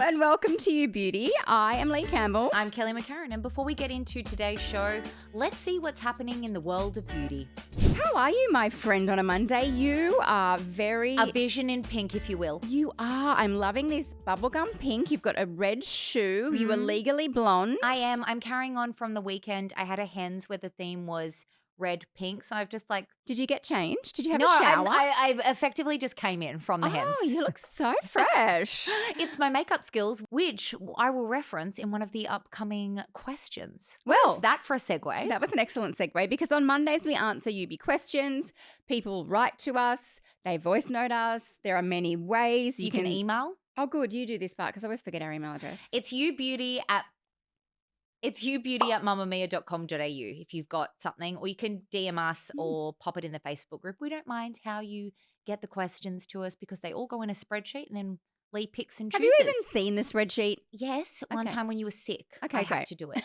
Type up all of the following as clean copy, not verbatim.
and welcome to You Beauty. I am Leigh Campbell. I'm Kelly McCarren, and before we get into today's show, let's see what's happening in the world of beauty. How are you, my friend, on a Monday? You are very... A vision in pink, if you will. You are. I'm loving this bubblegum pink. You've got a red shoe. You are legally blonde. I am. I'm carrying on from the weekend. I had a hens where the theme was red pink, so I've just like... Did you get changed? Did you have a shower? I effectively just came in from the hens. Oh, you look so fresh. It's my makeup skills, which I will reference in one of the upcoming questions. Well, What's that for a segue? That was an excellent segue because on Mondays we answer UB questions. People write to us. They voice note us. There are many ways. You can email. Oh, good. You do this part because I always forget our email address. It's youbeauty@mamamia.com.au if you've got something, or you can DM us or pop it in the Facebook group. We don't mind how you get the questions to us because they all go in a spreadsheet and then Leigh picks and chooses. Have you even seen the spreadsheet? Yes, one time when you were sick. Okay, I great. had to do it.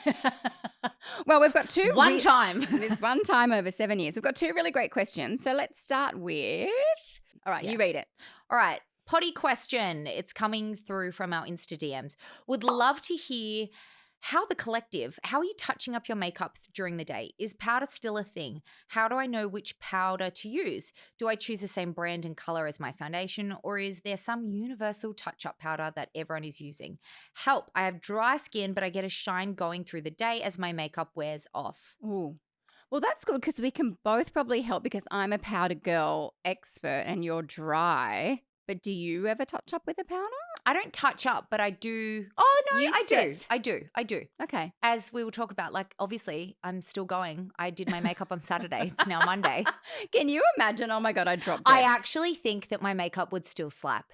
Well, we've got two. One time. This one time over 7 years. We've got two really great questions. So let's start with, all right, you read it. All right. Potty question. It's coming through from our Insta DMs. Would love to hear how are you touching up your makeup during the day? Is powder still a thing? How do I know which powder to use? Do I choose the same brand and color as my foundation, or is there some universal touch-up powder that everyone is using? Help, I have dry skin, but I get a shine going through the day as my makeup wears off. Ooh. Well, that's good because we can both probably help because I'm a powder girl expert and you're dry. But do you ever touch up with a powder? I don't touch up, but I do. Oh, no, I do. I do. Okay. As we will talk about, like, obviously, I'm still going. I did my makeup on Saturday. It's now Monday. Can you imagine? Oh, my God, I dropped it. I actually think that my makeup would still slap.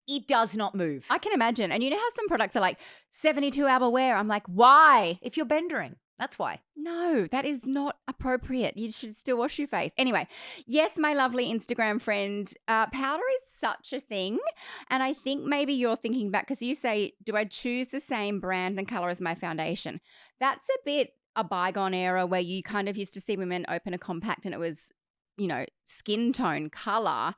It does not move. I can imagine. And you know how some products are like 72-hour wear? I'm like, why? If you're bendering, that's why. No, that is not appropriate. You should still wash your face. Anyway, yes, my lovely Instagram friend, powder is such a thing. And I think maybe you're thinking back because you say, do I choose the same brand and color as my foundation? That's a bit a bygone era where you kind of used to see women open a compact and it was, skin tone color.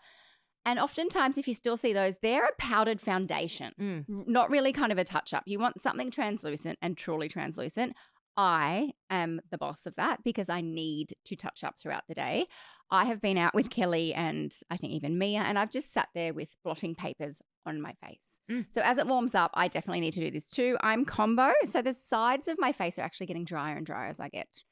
And oftentimes, if you still see those, they're a powdered foundation, not really kind of a touch-up. You want something translucent and truly translucent. I am the boss of that because I need to touch up throughout the day. I have been out with Kelly and I think even Mia, and I've just sat there with blotting papers on my face. So as it warms up, I definitely need to do this too. I'm combo, so the sides of my face are actually getting drier and drier as I get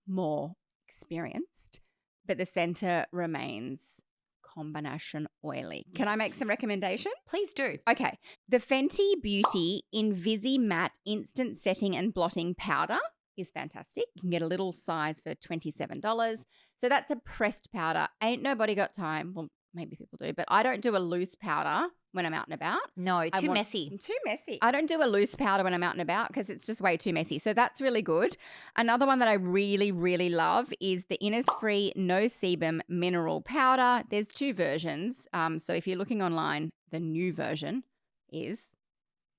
more experienced, but the center remains combination oily. Yes. Can I make some recommendations? Please do. Okay. The Fenty Beauty Invisi Matte Instant Setting and Blotting Powder is fantastic. You can get a little size for $27. So that's a pressed powder. Ain't nobody got time. Well, maybe people do, but I don't do a loose powder when I'm out and about. No, too messy. Too messy. I don't do a loose powder when I'm out and about because it's just way too messy. So that's really good. Another one that I really, really love is the Innisfree No Sebum Mineral Powder. There's two versions. So if you're looking online, the new version is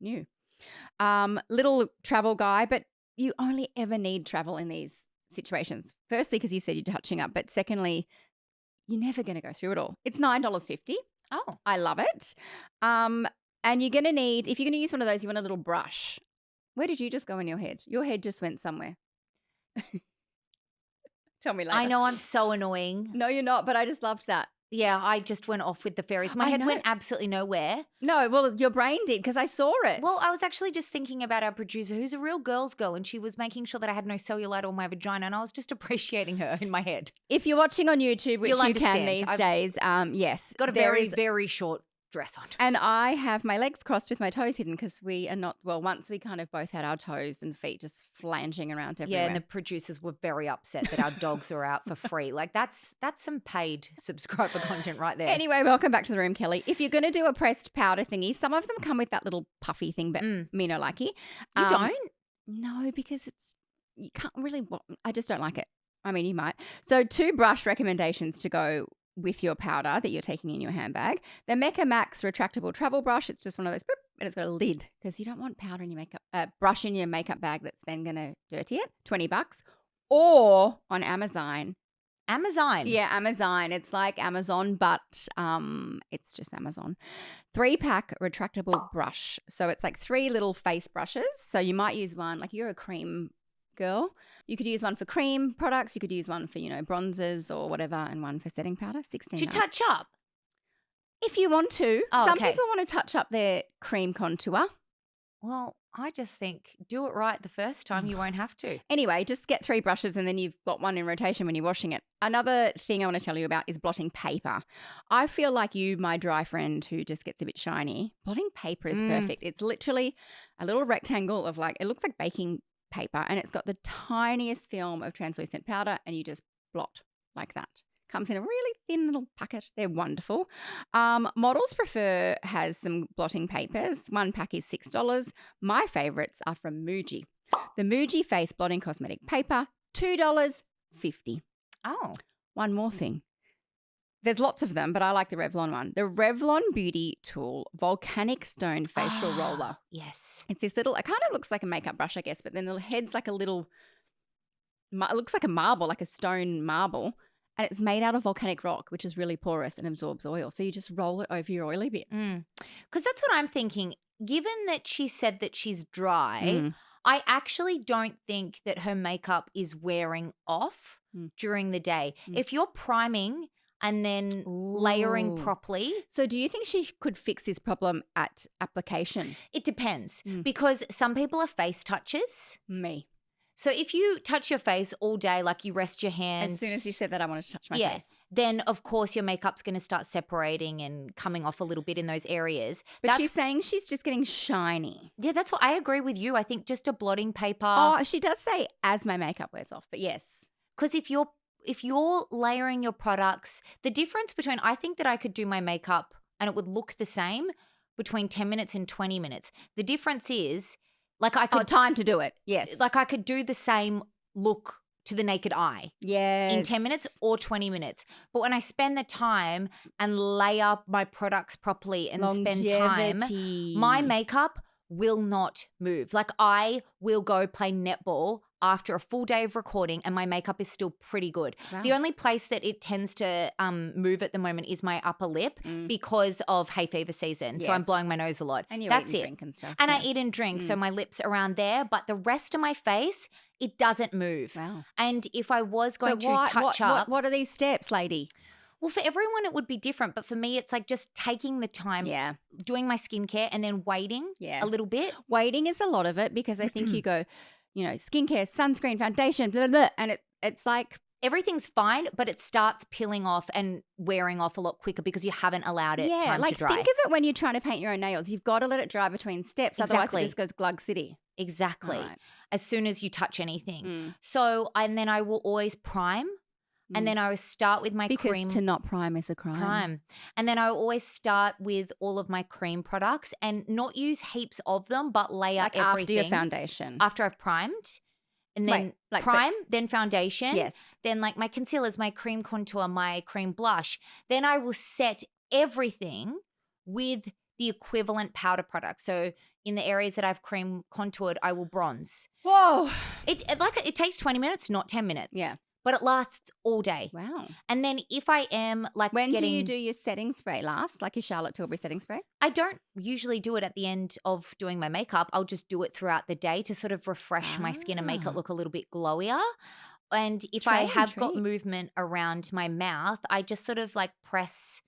new. Little travel guy, but you only ever need travel in these situations. Firstly, because you said you're touching up, but secondly, you're never going to go through it all. It's $9.50. Oh. I love it. And you're going to need, if you're going to use one of those, you want a little brush. Where did you just go in your head? Your head just went somewhere. Tell me later. I know I'm so annoying. No, you're not, but I just loved that. Yeah, I just went off with the fairies. My head went absolutely nowhere. No, well, your brain did because I saw it. Well, I was actually just thinking about our producer who's a real girl's girl and she was making sure that I had no cellulite on my vagina and I was just appreciating her in my head. If you're watching on YouTube, which you can these days, yes. Got a very short dress on. And I have my legs crossed with my toes hidden because we are not, well, once we kind of both had our toes and feet just flanging around everywhere. Yeah, and the producers were very upset that our dogs were out for free. Like that's some paid subscriber content right there. Anyway, welcome back to the room, Kelly. If you're going to do a pressed powder thingy, some of them come with that little puffy thing, but me no likey. You don't? No, because you can't really, I just don't like it. I mean, you might. So 2 brush recommendations to go with your powder that you're taking in your handbag. The Mecca Max retractable travel brush. It's just one of those, and it's got a lid because you don't want powder in your makeup, brush in your makeup bag that's then going to dirty it. $20. Or on Amazon, Amazon. Yeah, Amazon. It's like Amazon, but it's just Amazon. 3-pack retractable brush. So it's like 3 little face brushes. So you might use one, like you're a cream girl. You could use one for cream products. You could use one for, bronzers or whatever, and one for setting powder. 16. To touch up. If you want to. Oh, Some okay. people want to touch up their cream contour. Well, I just think do it right the first time. You won't have to. Anyway, just get 3 brushes and then you've got one in rotation when you're washing it. Another thing I want to tell you about is blotting paper. I feel like you, my dry friend who just gets a bit shiny, blotting paper is perfect. It's literally a little rectangle of it looks like baking paper, and it's got the tiniest film of translucent powder, and you just blot like that. Comes in a really thin little packet. They're wonderful. Models Prefer has some blotting papers. 1 pack is $6. My favourites are from Muji. The Muji Face Blotting Cosmetic Paper, $2.50. Oh. One more thing. There's lots of them, but I like the Revlon one. The Revlon Beauty Tool Volcanic Stone Facial Roller. Yes. It's this little, it kind of looks like a makeup brush, I guess, but then the head's like a little, it looks like a marble, like a stone marble. And it's made out of volcanic rock, which is really porous and absorbs oil. So you just roll it over your oily bits. Because that's what I'm thinking. Given that she said that she's dry, I actually don't think that her makeup is wearing off during the day. If you're priming and then layering properly. So do you think she could fix this problem at application? It depends because some people are face touchers. Me. So if you touch your face all day, like you rest your hands. As soon as you said that, I wanted to touch my face. Then, of course, your makeup's going to start separating and coming off a little bit in those areas. But she's saying she's just getting shiny. Yeah, that's what I agree with you. I think just a blotting paper. Oh, she does say as my makeup wears off, but yes. Because if you're layering your products, the difference between, I think that I could do my makeup and it would look the same between 10 minutes and 20 minutes. The difference is, like I could time to do it. Yes. Like I could do the same look to the naked eye. Yes. In 10 minutes or 20 minutes. But when I spend the time and lay up my products properly and spend time, my makeup will not move. Like I will go play netball after a full day of recording and my makeup is still pretty good. Wow. The only place that it tends to move at the moment is my upper lip because of hay fever season. Yes. So I'm blowing my nose a lot. And you That's eat and it. drink and stuff. And I eat and drink. So my lips around there. But the rest of my face, it doesn't move. Wow. And if I was going to touch up. What are these steps, lady? Well, for everyone it would be different, but for me it's like just taking the time, doing my skincare and then waiting a little bit. Waiting is a lot of it because I think you go, skincare, sunscreen, foundation, blah, blah, blah, and it's like everything's fine, but it starts peeling off and wearing off a lot quicker because you haven't allowed it time to dry. Think of it when you're trying to paint your own nails. You've got to let it dry between steps, otherwise it just goes glug city. Exactly. Right. As soon as you touch anything. So, and then I will always prime. And then I will start with my cream. Because to not prime is a crime. And then I will always start with all of my cream products and not use heaps of them, but layer everything. After your foundation. After I've primed. And then then foundation. Yes. Then like my concealers, my cream contour, my cream blush. Then I will set everything with the equivalent powder product. So in the areas that I've cream contoured, I will bronze. Whoa. It takes 20 minutes, not 10 minutes. Yeah. But it lasts all day. Wow. And then if I am like when do you do your setting spray last? Like your Charlotte Tilbury setting spray? I don't usually do it at the end of doing my makeup. I'll just do it throughout the day to sort of refresh my skin and make it look a little bit glowier. And if I have got movement around my mouth, I just sort of like press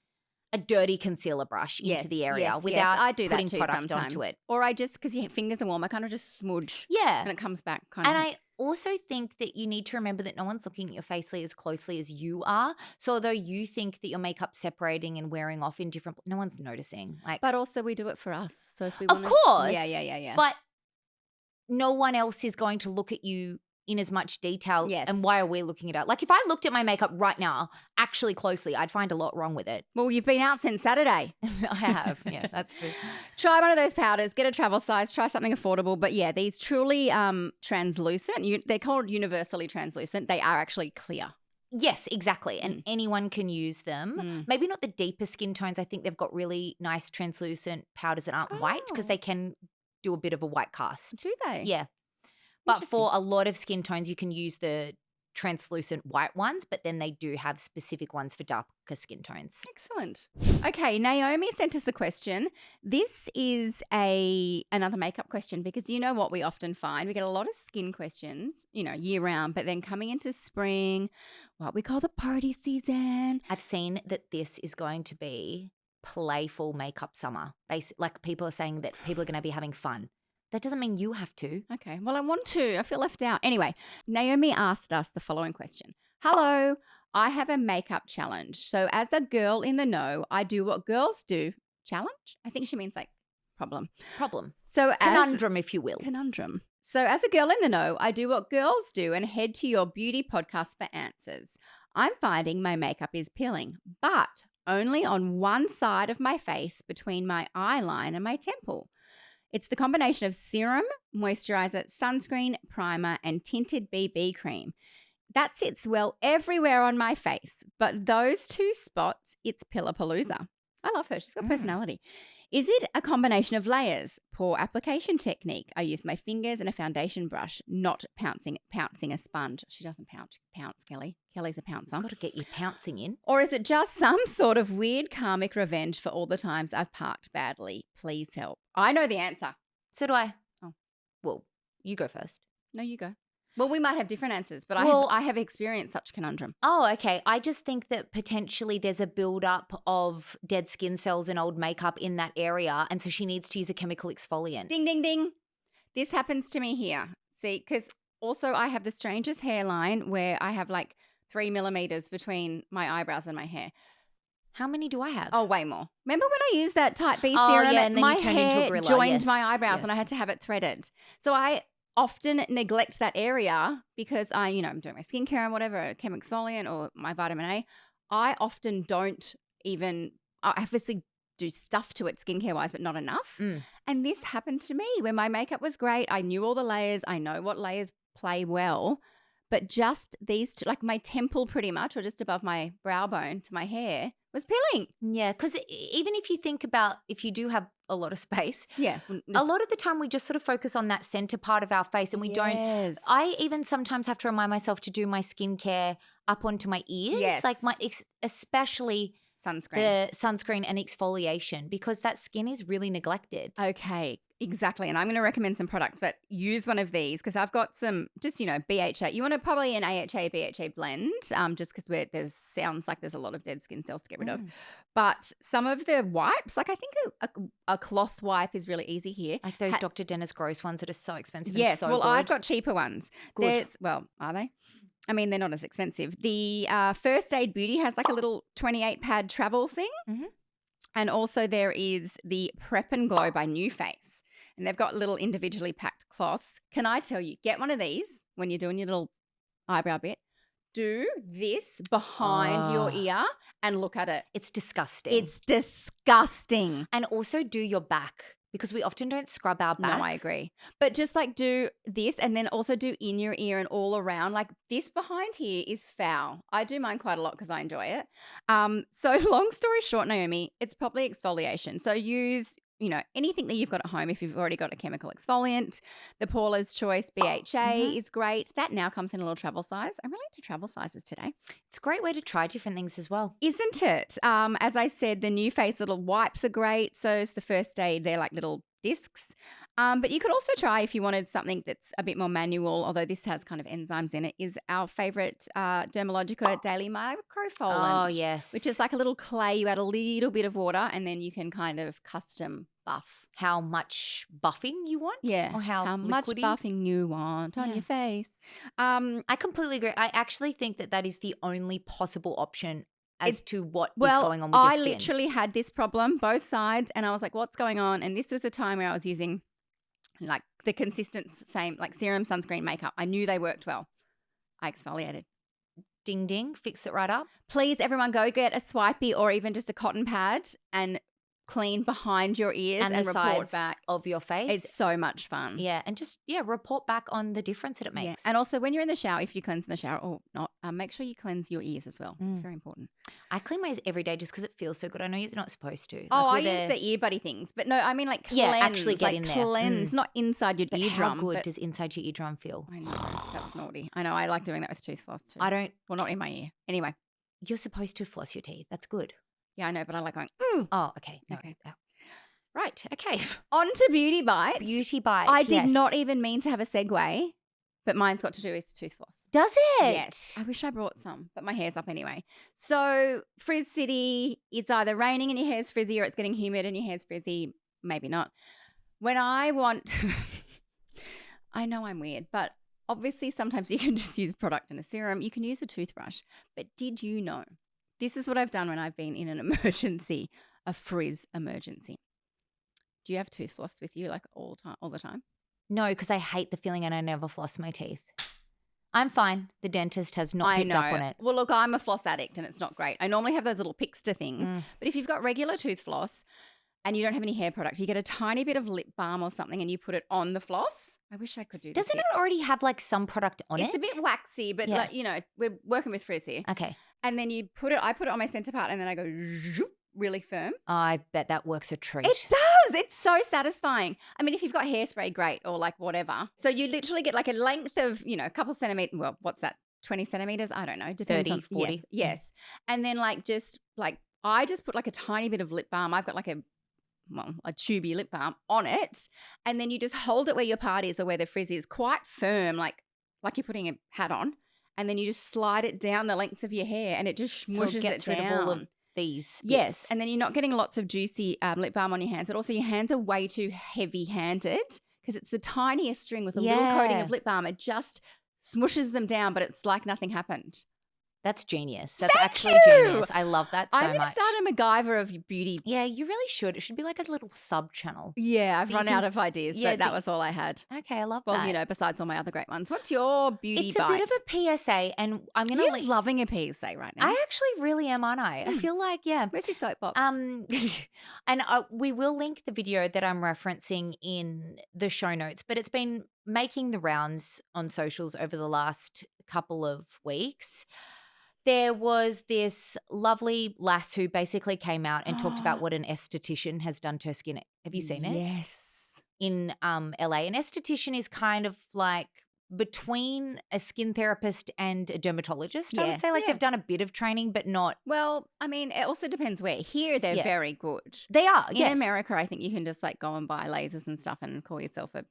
a dirty concealer brush into the area without I do putting that too product sometimes. onto it. Or I just, because your fingers are warm, I kind of just smudge. Yeah. And it comes back I also think that you need to remember that no one's looking at your face as closely as you are. So although you think that your makeup's separating and wearing off in different, no one's noticing. But also we do it for us. So if we want, of course, yeah. But no one else is going to look at you in as much detail. Yes. And why are we looking at it? Like if I looked at my makeup right now, actually closely, I'd find a lot wrong with it. Well, you've been out since Saturday. I have. Yeah, that's true. Try one of those powders, get a travel size, try something affordable. But yeah, these truly translucent, they're called universally translucent. They are actually clear. Yes, exactly. And anyone can use them. Maybe not the deeper skin tones. I think they've got really nice translucent powders that aren't white because they can do a bit of a white cast. Do they? Yeah. But for a lot of skin tones, you can use the translucent white ones, but then they do have specific ones for darker skin tones. Excellent. Okay, Naomi sent us a question. This is another makeup question because you know what we often find? We get a lot of skin questions, year round, but then coming into spring, what we call the party season. I've seen that this is going to be playful makeup summer. Like people are saying that people are going to be having fun. That doesn't mean you have to. Okay, well, I want to. I feel left out. Anyway, Naomi asked us the following question. Hello, I have a makeup challenge. So as a girl in the know, I do what girls do. Challenge? I think she means like problem. So Conundrum, if you will. Conundrum. So as a girl in the know, I do what girls do and head to your beauty podcast for answers. I'm finding my makeup is peeling, but only on one side of my face between my eye line and my temple. It's the combination of serum, moisturizer, sunscreen, primer, and tinted BB cream. That sits well everywhere on my face, but those two spots, it's Pillapalooza. I love her. She's got personality. Is it a combination of layers? Poor application technique. I use my fingers and a foundation brush, not pouncing a sponge. She doesn't pounce, Kelly. Kelly's a pouncer. Got to get your pouncing in. Or is it just some sort of weird karmic revenge for all the times I've parked badly? Please help. I know the answer. So do I. Oh. Well, you go first. No, you go. Well, we might have different answers, but I have experienced such conundrum. Oh, okay. I just think that potentially there's a buildup of dead skin cells and old makeup in that area, and so she needs to use a chemical exfoliant. Ding, ding, ding. This happens to me here. See, because also I have the strangest hairline where I have like 3 millimeters between my eyebrows and my hair. How many do I have? Oh, way more. Remember when I used that type B Oh, serum? yeah, and then my you turned hair into a gorilla. joined Yes. my eyebrows Yes. and I had to have it threaded. So I often neglect that area because I'm doing my skincare and whatever, a chemical exfoliant or my vitamin A. I often don't even, I obviously do stuff to it skincare wise, but not enough. And this happened to me when my makeup was great. I knew all the layers. I know what layers play well, but just these two, like my temple pretty much, or just above my brow bone to my hair was peeling. Yeah, because even if you think about if you do have a lot of space, Yeah. a lot of the time we just sort of focus on that center part of our face and we don't. I even sometimes have to remind myself to do my skincare up onto my ears. Yes. Like especially Sunscreen. the sunscreen and exfoliation because that skin is really neglected. Okay, exactly. And I'm going to recommend some products, but use one of these because I've got some just, BHA. You want to probably an AHA, BHA blend just because there's sounds like there's a lot of dead skin cells to get rid of. But some of the wipes, like I think a cloth wipe is really easy here. Like those Dr. Dennis Gross ones that are so expensive Yes, and so well, good. I've got cheaper ones. Good. Well, are they? I mean, they're not as expensive. The First Aid Beauty has like a little 28 pad travel thing. And also there is the Prep and Glow by New Face. And they've got little individually packed cloths. Can I tell you, get one of these when you're doing your little eyebrow bit. Do this behind your ear and look at it. It's disgusting. It's disgusting. And also do your back because we often don't scrub our back. No, I agree. But just like do this and then also do in your ear and all around. Like this behind here is foul. I do mine quite a lot because I enjoy it. So long story short, Naomi, it's probably exfoliation. So use anything that you've got at home if you've already got a chemical exfoliant. The Paula's Choice BHA is great. That now comes in a little travel size. I'm really into travel sizes today. It's a great way to try different things as well. Isn't it? As I said, the New Face little wipes are great. So is the First Aid. They're like little discs. But you could also try if you wanted something that's a bit more manual, although this has kind of enzymes in it, is our favourite Dermalogica Daily Microfoliant. Oh, yes. Which is like a little clay. You add a little bit of water and then you can kind of custom buff. How much buffing you want? Yeah. Or how much liquidy? buffing you want on your face. I completely agree. I actually think that is the only possible option as to what is going on with your skin. I literally had this problem, both sides, and I was like, what's going on? And this was a time where I was using like the consistent same like serum, sunscreen, makeup. I knew they worked well. I exfoliated. Ding, ding. Fix it right up. Please, everyone, go get a swipey or even just a cotton pad and clean behind your ears and the report sides back. of your face. It's so much fun. Yeah, and just report back on the difference that it makes. Yeah. And also when you're in the shower, if you cleanse in the shower or not, make sure you cleanse your ears as well. It's very important. I clean my ears every day just because it feels so good. I know you're not supposed to. Oh, I use the earbuddy things, but no, I mean like cleanse. Yeah, actually get in there. Cleanse, not inside your But eardrum. how good does inside your eardrum feel? I know, that's naughty. I know, I like doing that with tooth floss too. I don't. Well, not in my ear. Anyway. You're supposed to floss your teeth. That's good. Yeah, I know, but I like going, Oh, okay. No. Okay. Right. Okay. On to beauty bites. Beauty bites. I did not even mean to have a segue, but mine's got to do with tooth floss. Does it? Yes. I wish I brought some, but my hair's up anyway. So, Frizz City, it's either raining and your hair's frizzy or it's getting humid and your hair's frizzy. Maybe not. When I want, I know I'm weird, but obviously sometimes you can just use product and a serum. You can use a toothbrush. But did you know, this is what I've done when I've been in an emergency, a frizz emergency. Do you have tooth floss with you like all the time? No, because I hate the feeling and I never floss my teeth. I'm fine. The dentist has not picked up on it. Well, look, I'm a floss addict and it's not great. I normally have those little Pixter things. But if you've got regular tooth floss and you don't have any hair products, you get a tiny bit of lip balm or something and you put it on the floss. I wish I could do this. Doesn't it already have like some product on it? It's a bit waxy, but like, we're working with Frizz here. Okay. And then I put it on my center part and then I go zoop, really firm. I bet that works a treat. It does. It's so satisfying. I mean, if you've got hairspray, great, or like whatever. So you literally get like a length of, a couple centimeters. Well, what's that? 20 centimeters? I don't know. Depends 30, on 40. Yeah, yes. And then I just put like a tiny bit of lip balm. I've got like a tubey lip balm on it. And then you just hold it where your part is or where the frizz is, quite firm, like you're putting a hat on. And then you just slide it down the lengths of your hair and it just smooshes it gets rid down. of all of these. Yes. And then you're not getting lots of juicy lip balm on your hands, but also your hands are way too heavy-handed because it's the tiniest string with a little coating of lip balm. It just smooshes them down, but it's like nothing happened. That's genius. That's Thank actually you. genius. I love that so much. I'm going to start a MacGyver of beauty. Yeah, you really should. It should be like a little sub-channel. Yeah, I've run out of ideas, but that was all I had. Okay, I love that. Well, besides all my other great ones. What's your beauty bite? It's a bit of a PSA, and I'm going to... You're loving a PSA right now. I actually really am, aren't I? I feel like, Where's your soapbox? And we will link the video that I'm referencing in the show notes, but it's been making the rounds on socials over the last couple of weeks. There was this lovely lass who basically came out and talked about what an esthetician has done to her skin. Have you seen it? Yes. In LA. An esthetician is kind of like between a skin therapist and a dermatologist, I would say. Like they've done a bit of training, but not. Well, I mean, it also depends where. Here, they're very good. They are, In America, I think you can just go and buy lasers and stuff and call yourself a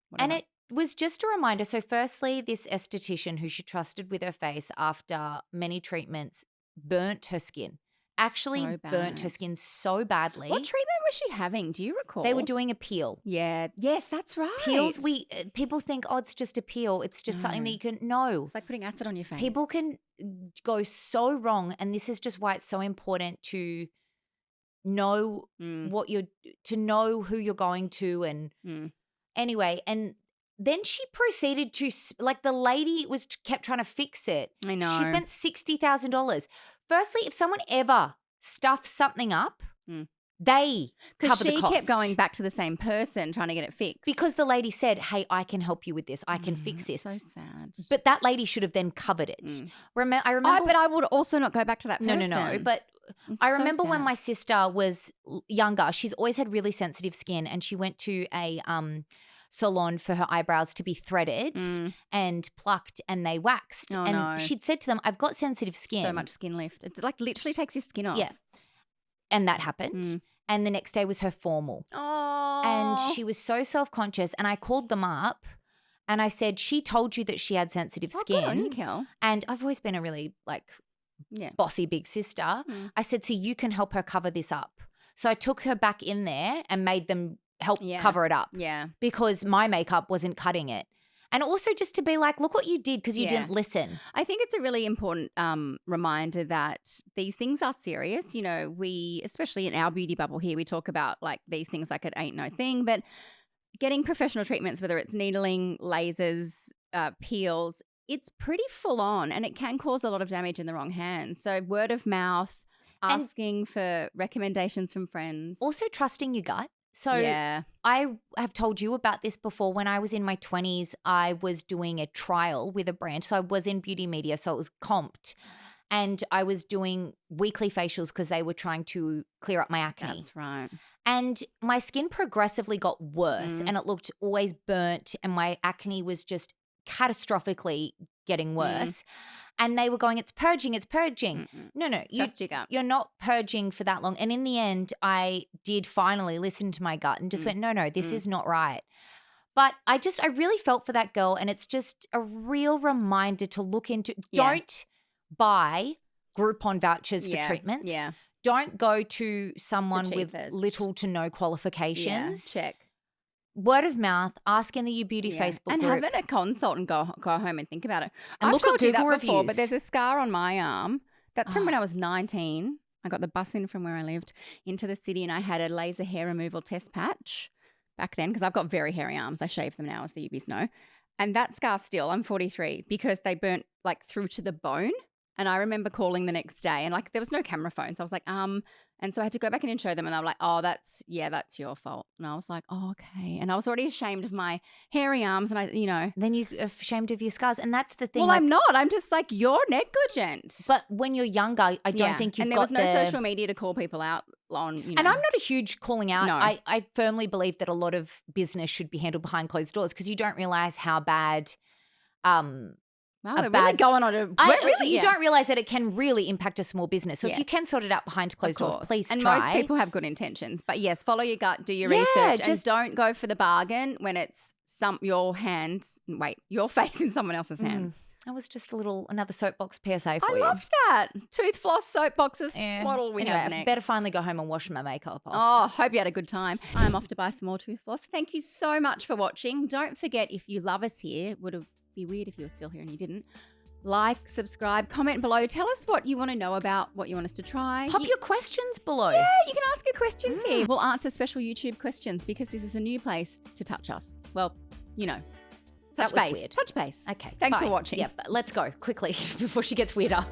whatever. And it was just a reminder. So firstly, this esthetician who she trusted with her face after many treatments burnt her skin. Actually burnt her skin so badly. What treatment was she having? Do you recall? They were doing a peel. Yeah. Yes, that's right. Peels, people think, it's just a peel. It's just something that you can, no. It's like putting acid on your face. People can go so wrong. And this is just why it's so important to know to know who you're going to. And anyway, and then she proceeded to, the lady kept trying to fix it. I know. She spent $60,000. Firstly, if someone ever stuffs something up, they cover the cost. Because she kept going back to the same person trying to get it fixed. Because the lady said, hey, I can help you with this. I can fix this. So sad. But that lady should have then covered it. I remember. But I would also not go back to that person. No. But I remember when my sister was younger, she's always had really sensitive skin, and she went to a salon for her eyebrows to be threaded and plucked, and they waxed. She'd said to them, I've got sensitive skin. So much skin lift. It's literally takes your skin off. Yeah. And that happened. And the next day was her formal. Oh. And she was so self-conscious, and I called them up and I said, she told you that she had sensitive skin. Good on you, Kel. And I've always been a really bossy big sister. I said, so you can help her cover this up. So I took her back in there and made them help cover it up. Yeah. Because my makeup wasn't cutting it. And also just to be like, look what you did because you didn't listen. I think it's a really important reminder that these things are serious. We, especially in our beauty bubble here, we talk about these things like it ain't no thing. But getting professional treatments, whether it's needling, lasers, peels, it's pretty full on, and it can cause a lot of damage in the wrong hands. So word of mouth, asking for recommendations from friends. Also trusting your gut. So yeah. I have told you about this before. When I was in my 20s, I was doing a trial with a brand. So I was in beauty media, so it was comped. And I was doing weekly facials because they were trying to clear up my acne. That's right. And my skin progressively got worse and it looked always burnt and my acne was just catastrophically getting worse. And they were going, it's purging, it's purging. No, Trust your gut. You're not purging for that long. And in the end, I did finally listen to my gut and just went, no, this is not right. But I really felt for that girl, and it's just a real reminder to look into. Don't buy Groupon vouchers for treatments. Yeah. Don't go to someone with little to no qualifications. Check. Word of mouth, ask in the You Beauty Facebook and group. have it a consult and go home and think about it. And I've look at told you Google that before, reviews. but there's a scar on my arm. That's from when I was 19. I got the bus in from where I lived into the city, and I had a laser hair removal test patch back then because I've got very hairy arms. I shave them now, as the UBs know. And that scar still, I'm 43, because they burnt like through to the bone. And I remember calling the next day, and like there was no camera phone. So I was like, and so I had to go back in and show them, and they were like, oh, that's your fault. And I was like, oh, okay. And I was already ashamed of my hairy arms, and Then you're ashamed of your scars. And that's the thing. Well, I'm not. I'm just like, you're negligent. But when you're younger, I don't think you've got And there was no social media to call people out on, And I'm not a huge calling out. No. I firmly believe that a lot of business should be handled behind closed doors because you don't realize how bad Wow, we're really going on you don't realize that it can really impact a small business. So if you can sort it out behind closed doors, please and try. And most people have good intentions. But yes, follow your gut, do your research, and don't go for the bargain when it's your face in someone else's hands. That was just another soapbox PSA for you. I loved that. Tooth floss, soapboxes. What'll we have next? Better finally go home and wash my makeup off. Oh, hope you had a good time. I'm off to buy some more tooth floss. Thank you so much for watching. Don't forget, if you love us here, be weird if you were still here and you didn't. Like, subscribe, comment below. Tell us what you want to know about, what you want us to try. Pop your questions below. Yeah, you can ask your questions here. We'll answer special YouTube questions because this is a new place to touch us. Well, touch base. Weird. Touch base. Okay. Thanks bye. for watching. Yep. Let's go quickly before she gets weirder.